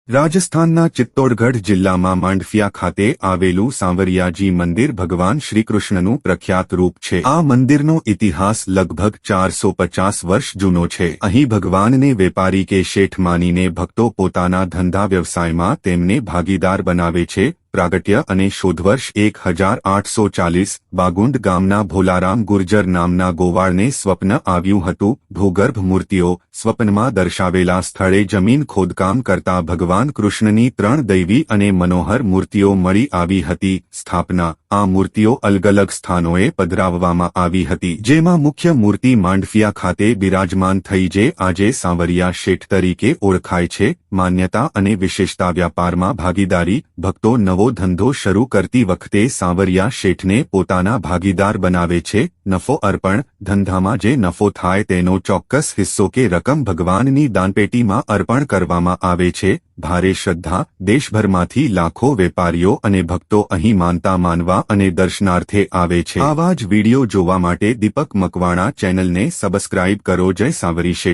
રાજસ્થાનના ચિત્તોડગઢ જિલ્લામાં માંડફિયા ખાતે આવેલું સાંવરિયાજી મંદિર ભગવાન શ્રીકૃષ્ણનું પ્રખ્યાત રૂપ છે। આ મંદિરનો ઇતિહાસ લગભગ 450 વર્ષ જૂનો છે। અહીં ભગવાનને વેપારી કે શેઠ માનીને ભક્તો પોતાના ધંધા વ્યવસાયમાં તેમને ભાગીદાર બનાવે છે। પ્રાગટ્ય અને શોધવર્ષ 1840 બાગુંડ ગામના ભોલારામ ગુર્જર નામના ગોવાળને સ્વપ્ન આવ્યું હતું। ભૂગર્ભ મૂર્તિઓ સ્વપ્નમાં દર્શાવેલા સ્થળે જમીન ખોદકામ કરતા ભગવાન કૃષ્ણની 3 દૈવી અને મનોહર મૂર્તિઓ મળી આવી હતી। સ્થાપના આ મૂર્તિઓ અલગ અલગ સ્થાનોએ પધરાવવામાં આવી હતી, જેમાં મુખ્ય મૂર્તિ માંડફિયા ખાતે બિરાજમાન થઈ જે આજે સાંવરિયા શેઠ તરીકે ઓળખાય છે। માન્યતા અને વિશેષતા વ્યાપારમાં ભાગીદારી ભક્તો નવો ધંધો શરૂ કરતી વખતે સાંવરિયા શેઠને પોતાના ભાગીદાર બનાવે છે। નફો અર્પણ ધંધામાં જે નફો થાય તેનો ચોક્કસ હિસ્સો કે રકમ ભગવાનની દાનપેટીમાં અર્પણ કરવામાં આવે છે। ભારે શ્રદ્ધા દેશભરમાંથી લાખો વેપારીઓ અને ભક્તો અહીં માનતા માનવા અને દર્શનાર્થે આવે છે। આવા જ વિડિયો જોવા માટે દીપક મકવાણા ચેનલને સબસ્ક્રાઇબ કરો। જય સાંવરી શેઠ।